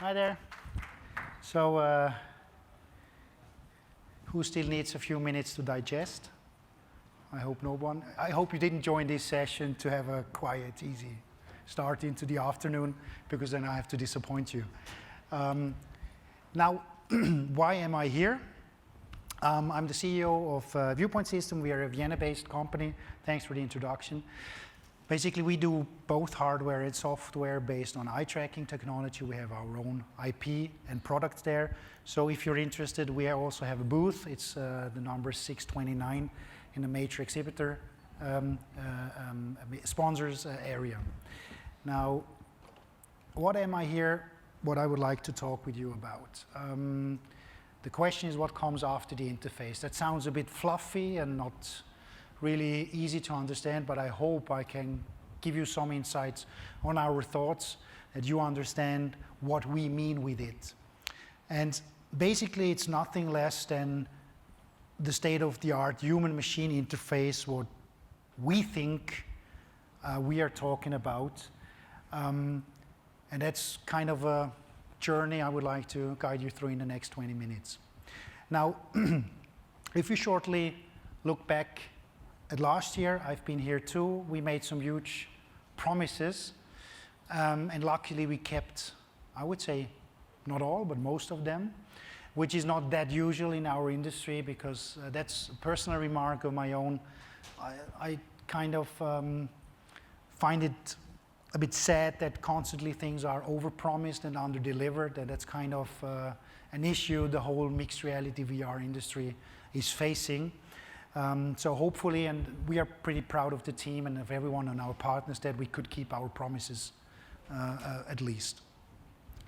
Hi there. So, who still needs a few minutes to digest? I hope no one. I hope you didn't join this session to have a quiet, easy start into the afternoon, because then I have to disappoint you. Now, why am I here? I'm the CEO of Viewpointsystem. We are a Vienna-based company. Thanks for the introduction. Basically, we do both hardware and software based on eye tracking technology. We have our own IP and products there. So if you're interested, we also have a booth. It's the number 629 in the major exhibitor sponsors area. Now, what am I here? What I would like to talk with you about. The question is what comes after the interface. That sounds a bit fluffy and not really easy to understand, but I hope I can give you some insights on our thoughts, that you understand what we mean with it. And basically, it's nothing less than the state-of-the-art human-machine interface, what we think we are talking about. And that's kind of a journey I would like to guide you through in the next 20 minutes. Now, if you shortly look back at last year, I've been here too. We made some huge promises, and luckily we kept, I would say, not all, but most of them, which is not that usual in our industry, because that's a personal remark of my own. I kind of find it a bit sad that constantly things are overpromised and underdelivered, and that's kind of an issue the whole mixed reality VR industry is facing. So hopefully, and we are pretty proud of the team and of everyone and our partners, that we could keep our promises at least.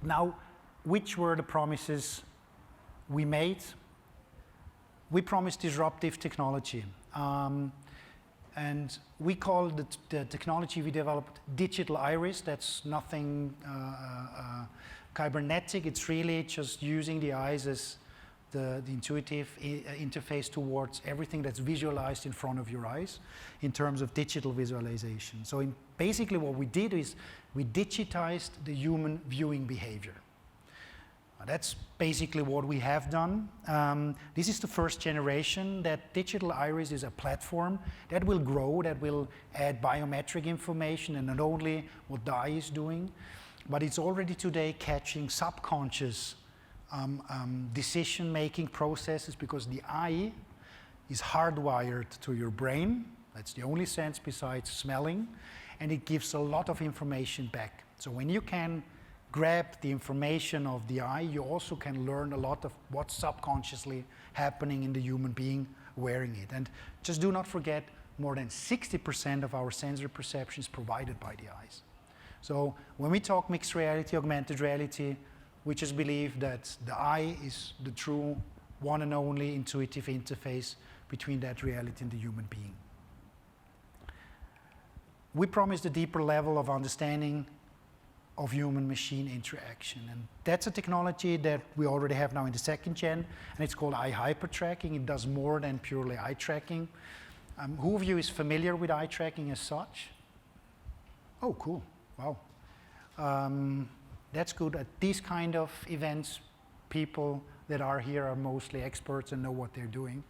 Now, which were the promises we made? We promised disruptive technology. And we call the technology we developed digital iris. That's nothing cybernetic. It's really just using the eyes as the intuitive interface towards everything that's visualized in front of your eyes in terms of digital visualization. So basically what we did is we digitized the human viewing behavior. That's basically what we have done. This is the first generation. That digital iris is a platform that will grow, that will add biometric information, and not only what the eye is doing, but it's already today catching subconscious decision-making processes, because the eye is hardwired to your brain. That's the only sense besides smelling, and it gives a lot of information back. So when you can grab the information of the eye, you also can learn a lot of what's subconsciously happening in the human being wearing it. And just do not forget, more than 60% of our sensor perception is provided by the eyes. So when we talk mixed reality, augmented reality, we just believe that the eye is the true one and only intuitive interface between that reality and the human being. We promised a deeper level of understanding of human-machine interaction. And that's a technology that we already have now in the second gen, and it's called eye hyper-tracking. It does more than purely eye tracking. Who of you is familiar with eye tracking as such? Oh, cool. Wow. That's good. At these kind of events, people that are here are mostly experts and know what they're doing.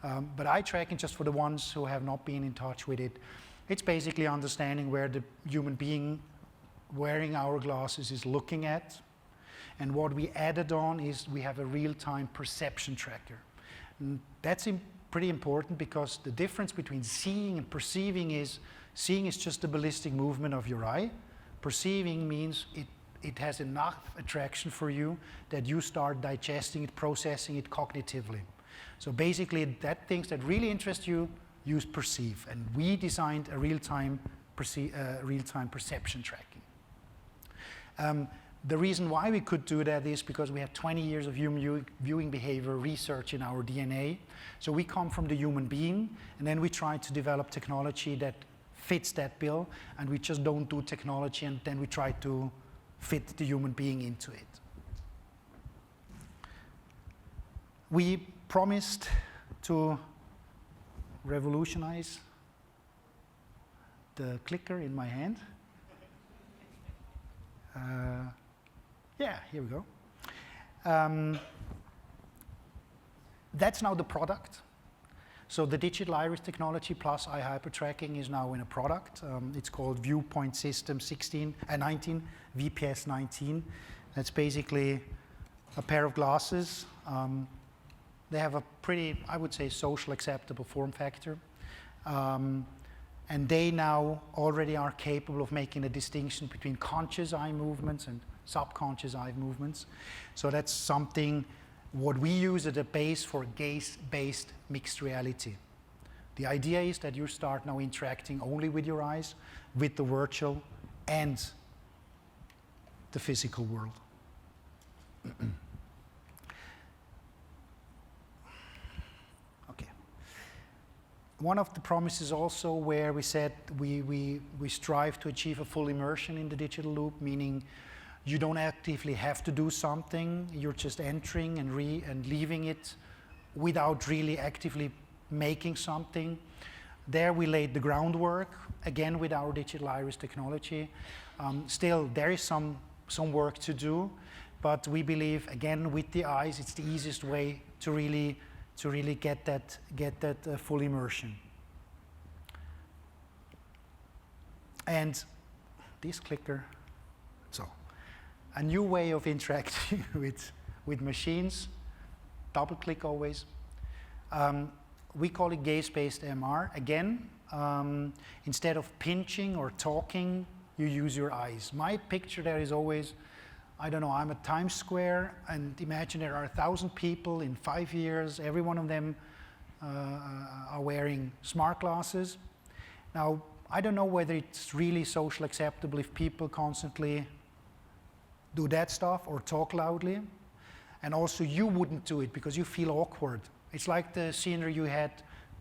But eye tracking, just for the ones who have not been in touch with it, it's basically understanding where the human being wearing our glasses is looking at. And what we added on is we have a real-time perception tracker. And that's pretty important, because the difference between seeing and perceiving is, seeing is just the ballistic movement of your eye. Perceiving means it has enough attraction for you that you start digesting it, processing it cognitively. So basically, that things that really interest you, you perceive. And we designed a real-time perception tracking. The reason why we could do that is because we have 20 years of human viewing behavior research in our DNA. So we come from the human being, and then we try to develop technology that fits that bill, and we just don't do technology and then we try to fit the human being into it. We promised to revolutionize the clicker in my hand. Yeah, here we go. That's now the product. So the digital iris technology plus eye hypertracking is now in a product. It's called Viewpointsystem 19, VPS 19. That's basically a pair of glasses. They have a pretty, I would say, social acceptable form factor. And they now already are capable of making a distinction between conscious eye movements and subconscious eye movements. So that's something what we use as a base for gaze-based mixed reality. The idea is that you start now interacting only with your eyes, with the virtual and the physical world. Okay. One of the promises also where we said we strive to achieve a full immersion in the digital loop, meaning you don't actively have to do something, you're just entering and leaving it without really actively making something. There we laid the groundwork, again with our digital iris technology. Still, there is some work to do, but we believe, again, with the eyes, it's the easiest way to really get that full immersion. And this clicker, so a new way of interacting with machines, double click always. We call it gaze-based MR. Again, instead of pinching or talking, you use your eyes. My picture there is always, I don't know, I'm at Times Square, and imagine there are 1,000 people in 5 years, every one of them are wearing smart glasses. Now, I don't know whether it's really social acceptable if people constantly do that stuff or talk loudly. And also you wouldn't do it because you feel awkward. It's like the scenery you had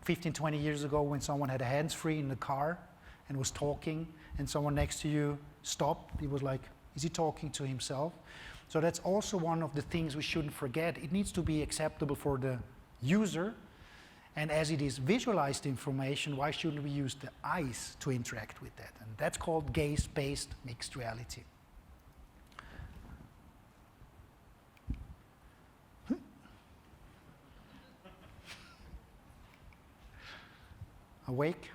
15, 20 years ago when someone had a hands-free in the car and was talking and someone next to you stopped. He was like, is he talking to himself? So that's also one of the things we shouldn't forget. It needs to be acceptable for the user. And as it is visualized information, why shouldn't we use the eyes to interact with that? And that's called gaze-based mixed reality. Awake?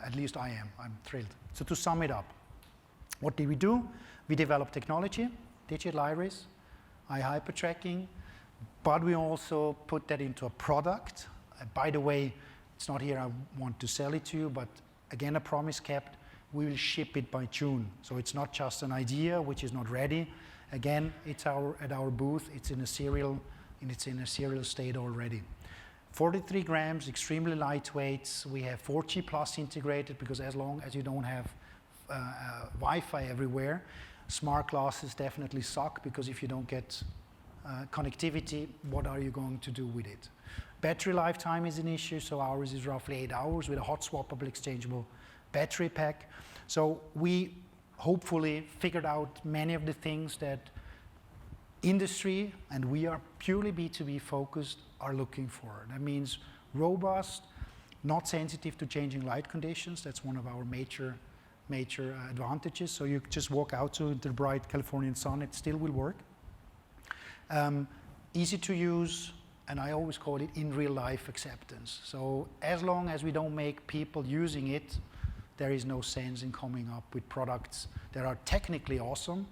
At least I am. I'm thrilled. So to sum it up, what did we do? We developed technology, digital iris, eye hypertracking, but we also put that into a product. By the way, it's not here I want to sell it to you, but again, a promise kept. We will ship it by June. So it's not just an idea which is not ready. Again, it's at our booth. It's in a serial state already. 43 grams, extremely lightweight. We have 4G plus integrated because as long as you don't have Wi-Fi everywhere, smart glasses definitely suck because if you don't get connectivity, what are you going to do with it? Battery lifetime is an issue, so ours is roughly 8 hours with a hot swappable exchangeable battery pack. So we hopefully figured out many of the things that industry, and we are purely B2B focused, are looking for. That means robust, not sensitive to changing light conditions. That's one of our major advantages. So you just walk out to the bright Californian sun, it still will work. Easy to use, and I always call it in real life acceptance. So as long as we don't make people using it, there is no sense in coming up with products that are technically awesome,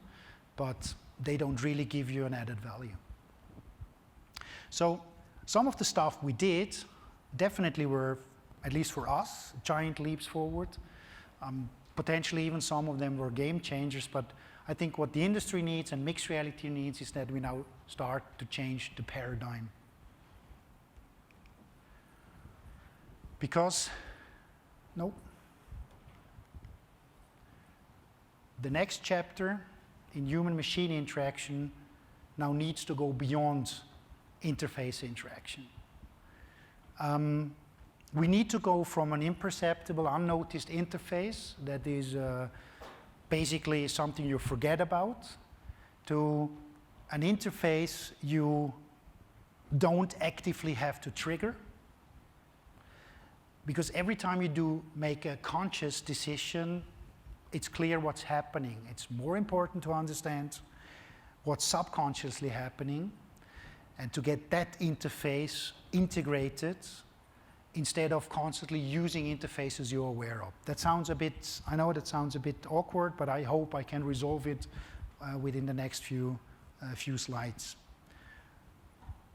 but they don't really give you an added value. So some of the stuff we did definitely were, at least for us, giant leaps forward. Potentially even some of them were game changers, but I think what the industry needs and mixed reality needs is that we now start to change the paradigm. Because, no. The next chapter in human-machine interaction now needs to go beyond interface interaction. We need to go from an imperceptible, unnoticed interface that is basically something you forget about to an interface you don't actively have to trigger. Because every time you do make a conscious decision, it's clear what's happening. It's more important to understand what's subconsciously happening and to get that interface integrated instead of constantly using interfaces you're aware of. That sounds a bit, I know that sounds a bit awkward, but I hope I can resolve it within the next few slides.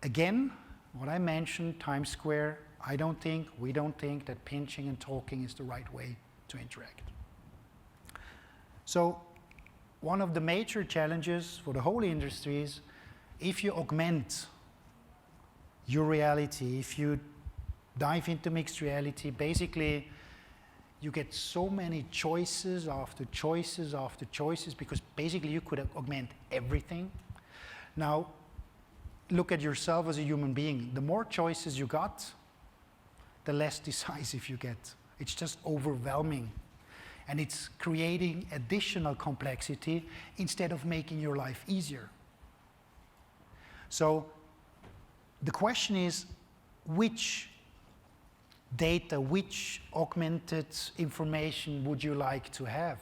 Again, what I mentioned, Times Square, we don't think that pinching and talking is the right way to interact. So one of the major challenges for the whole industry is if you augment your reality, if you dive into mixed reality, basically you get so many choices after choices after choices because basically you could augment everything. Now, look at yourself as a human being. The more choices you got, the less decisive you get. It's just overwhelming. And it's creating additional complexity instead of making your life easier. So the question is, which data, which augmented information would you like to have?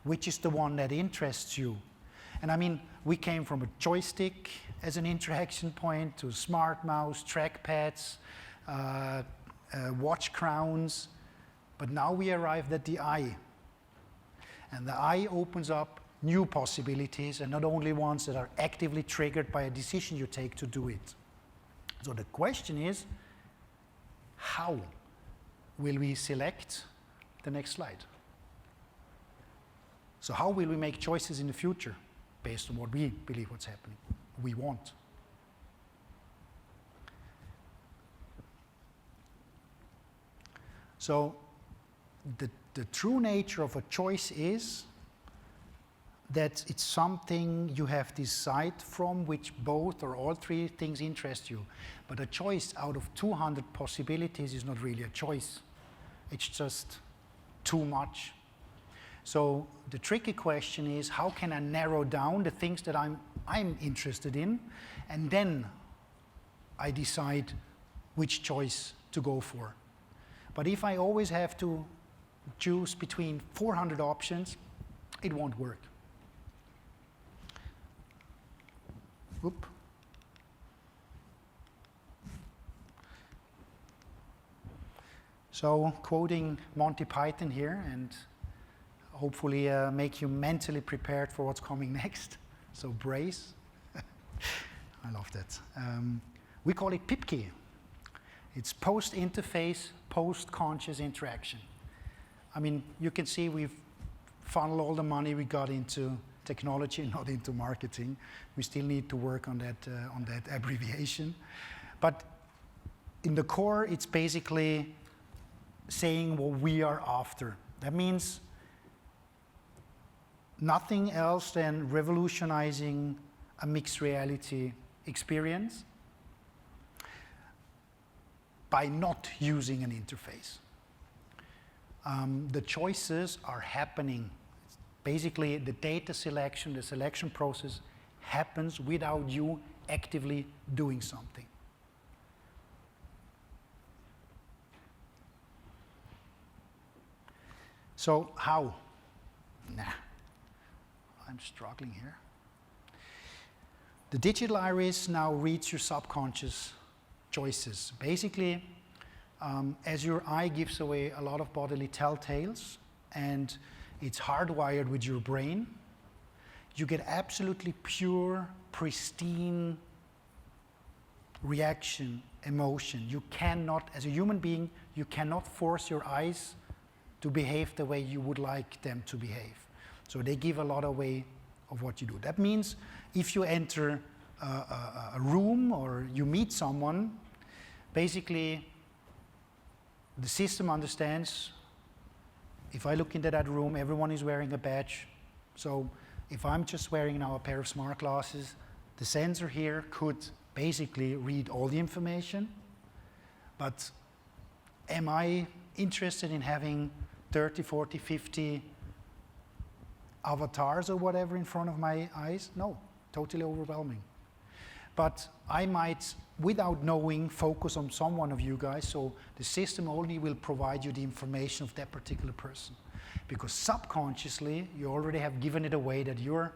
Which is the one that interests you? And I mean, we came from a joystick as an interaction point to smart mouse, trackpads, watch crowns, but now we arrived at the eye. And the eye opens up new possibilities and not only ones that are actively triggered by a decision you take to do it. So the question is, how will we select the next slide? So how will we make choices in the future based on what we believe what's happening, we want? So the true nature of a choice is that it's something you have to decide from which both or all three things interest you. But a choice out of 200 possibilities is not really a choice. It's just too much. So the tricky question is, how can I narrow down the things that I'm interested in, and then I decide which choice to go for. But if I always have to choose between 400 options, it won't work. Whoop. So quoting Monty Python here, and hopefully make you mentally prepared for what's coming next. So brace. I love that. We call it PIPKI. It's post-interface, post-conscious interaction. I mean, you can see we've funneled all the money we got into technology, not into marketing. We still need to work on that abbreviation. But in the core, it's basically saying what we are after. That means nothing else than revolutionizing a mixed reality experience by not using an interface. The choices are happening. Basically, the data selection, the selection process happens without you actively doing something. So how? Nah, I'm struggling here. The digital iris now reads your subconscious choices. Basically, as your eye gives away a lot of bodily telltales and it's hardwired with your brain, you get absolutely pure, pristine reaction, emotion. You cannot, as a human being, you cannot force your eyes to behave the way you would like them to behave. So they give a lot away of what you do. That means if you enter a room or you meet someone, basically the system understands if I look into that room, everyone is wearing a badge. So if I'm just wearing now a pair of smart glasses, the sensor here could basically read all the information. But am I interested in having 30, 40, 50 avatars or whatever in front of my eyes? No, totally overwhelming. But I might, without knowing, focus on someone of you guys, so the system only will provide you the information of that particular person. Because subconsciously, you already have given it away that you're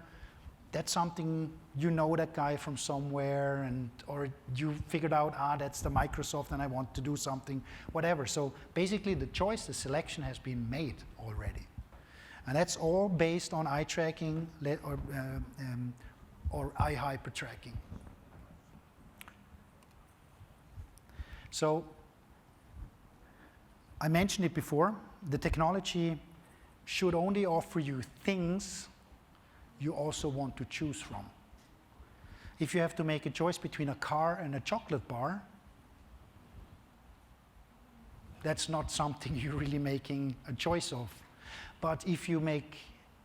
that's something, you know that guy from somewhere, and or you figured out, that's the Microsoft and I want to do something, whatever. So basically the choice, the selection has been made already. And that's all based on eye tracking or eye hyper tracking. So I mentioned it before, the technology should only offer you things you also want to choose from. If you have to make a choice between a car and a chocolate bar, that's not something you're really making a choice of. But if you make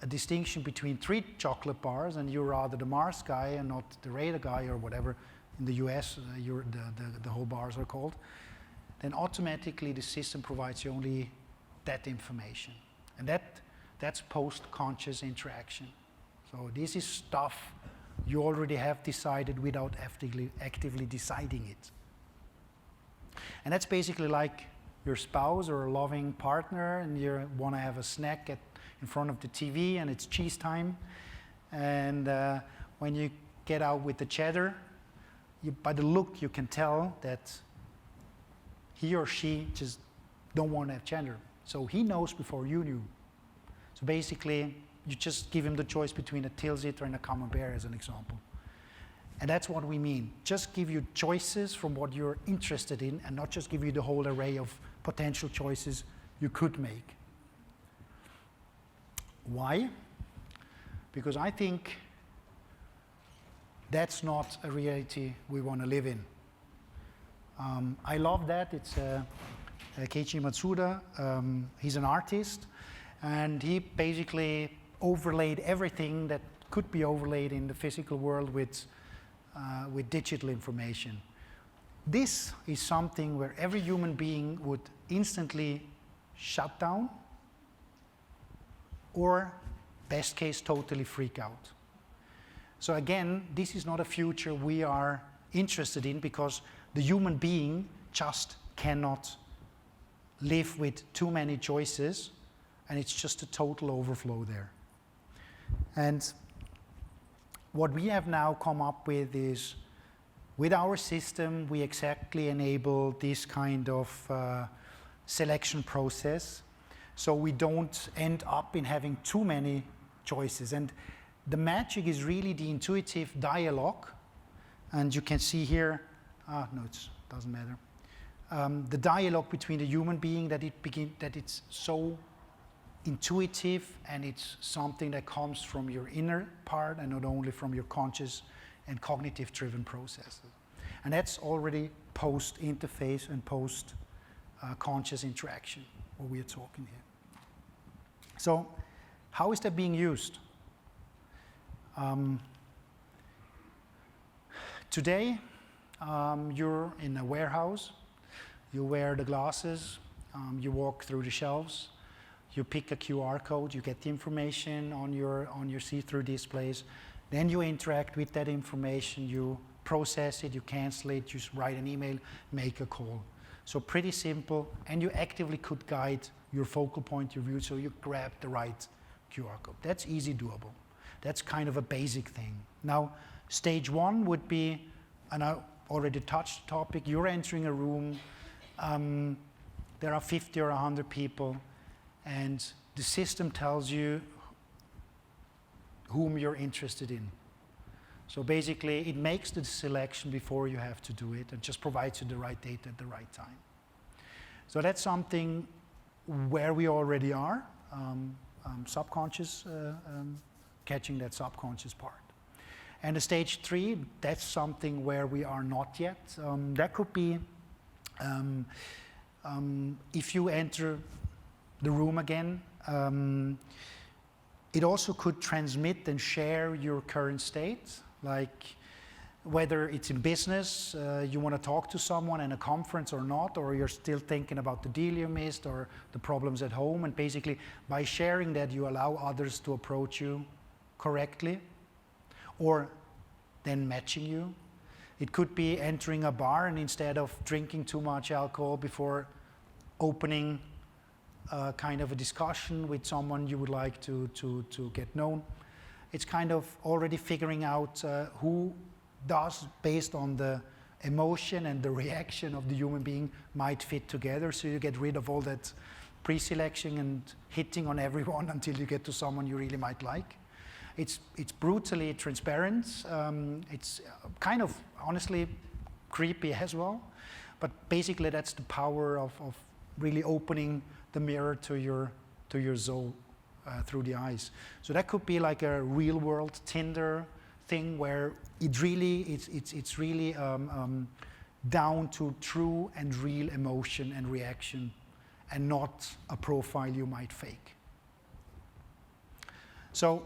a distinction between 3 chocolate bars and you're rather the Mars guy and not the Radar guy or whatever, in the US the whole bars are called, then automatically the system provides you only that information. And that's post-conscious interaction. So this is stuff you already have decided without actively deciding it. And that's basically like your spouse or a loving partner, and you want to have a snack in front of the TV and it's cheese time. And when you get out with the cheddar, by the look you can tell that he or she just don't want to have cheddar. So he knows before you knew. So basically, you just give him the choice between a tilsit and a camembert as an example. And that's what we mean. Just give you choices from what you're interested in and not just give you the whole array of potential choices you could make. Why? Because I think that's not a reality we want to live in. I love that. It's Keiichi Matsuda. He's an artist, and he basically overlaid everything that could be overlaid in the physical world with digital information. This is something where every human being would instantly shut down, or best case, totally freak out. So again, this is not a future we are interested in, because the human being just cannot live with too many choices, and it's just a total overflow there. And what we have now come up with is, with our system, we exactly enable this kind of selection process, so we don't end up in having too many choices. And the magic is really the intuitive dialogue, and you can see here, no, it doesn't matter. The dialogue between the human being, that it's so intuitive, and it's something that comes from your inner part and not only from your conscious and cognitive driven processes. And that's already post-interface and post-conscious interaction, what we are talking here. So how is that being used? Today, you're in a warehouse, you wear the glasses, you walk through the shelves, you pick a QR code, you get the information on your see-through displays, then you interact with that information, you process it, you cancel it, you write an email, make a call. So pretty simple, and you actively could guide your focal point, your view, so you grab the right QR code. That's easy doable. That's kind of a basic thing. Now, stage 1 would be, and I already touched the topic, you're entering a room, there are 50 or 100 people, and the system tells you whom you're interested in. So basically, it makes the selection before you have to do it and just provides you the right data at the right time. So that's something where we already are, subconscious, catching that subconscious part. And the stage 3, that's something where we are not yet. That could be if you enter the room again, it also could transmit and share your current state, like whether it's in business, you want to talk to someone in a conference or not, or you're still thinking about the deal you missed or the problems at home, and basically by sharing that you allow others to approach you correctly, or then matching you. It could be entering a bar, and instead of drinking too much alcohol before opening kind of a discussion with someone you would like to get known, It's kind of already figuring out who does, based on the emotion and the reaction of the human being, might fit together. So you get rid of all that pre-selection and hitting on everyone until you get to someone you really might like. It's brutally transparent. It's kind of, honestly, creepy as well. But basically, that's the power of really opening the mirror to your soul through the eyes. So that could be like a real-world Tinder thing where it's really down to true and real emotion and reaction, and not a profile you might fake. So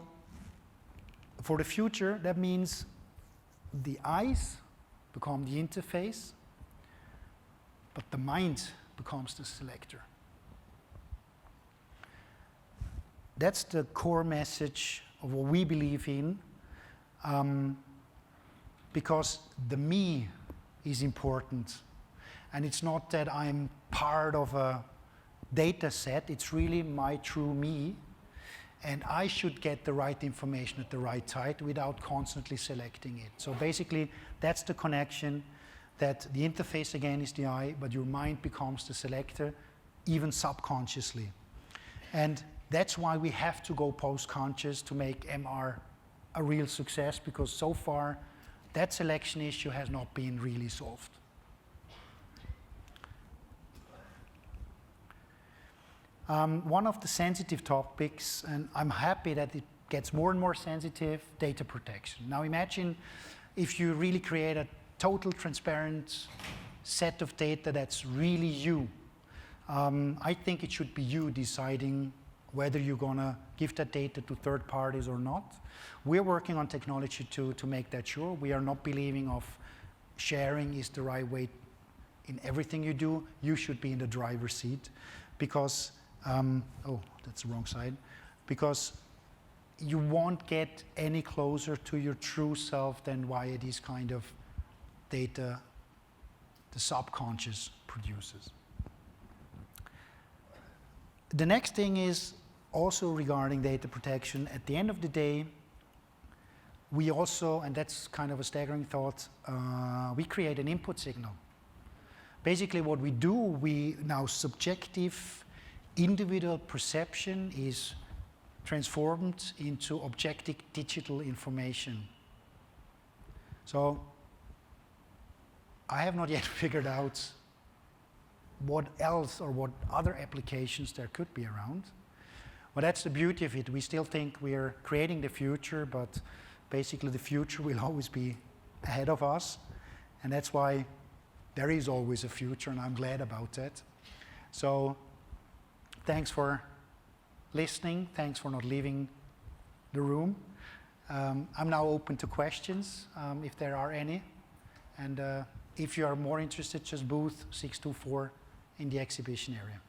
for the future, that means the eyes become the interface, but the mind becomes the selector. That's the core message of what we believe in, because the me is important. And it's not that I'm part of a data set, it's really my true me. And I should get the right information at the right time without constantly selecting it. So basically, that's the connection, that the interface again is the eye, but your mind becomes the selector, even subconsciously. And that's why we have to go post-conscious to make MR a real success, because so far that selection issue has not been really solved. One of the sensitive topics, and I'm happy that it gets more and more sensitive, data protection. Now imagine if you really create a total transparent set of data that's really you. I think it should be you deciding whether you're going to give that data to third parties or not. We're working on technology to make that sure. We are not believing of sharing is the right way in everything you do. You should be in the driver's seat, because, oh, that's the wrong side, because you won't get any closer to your true self than via these kind of data the subconscious produces. The next thing is also regarding data protection. At the end of the day, we also, and that's kind of a staggering thought, we create an input signal. Basically what we do, we now subjective individual perception is transformed into objective digital information. So I have not yet figured out what else or what other applications there could be around. But that's the beauty of it. We still think we're creating the future, but basically the future will always be ahead of us. And that's why there is always a future, and I'm glad about that. So thanks for listening. Thanks for not leaving the room. I'm now open to questions, if there are any. And if you are more interested, just booth 624 in the exhibition area.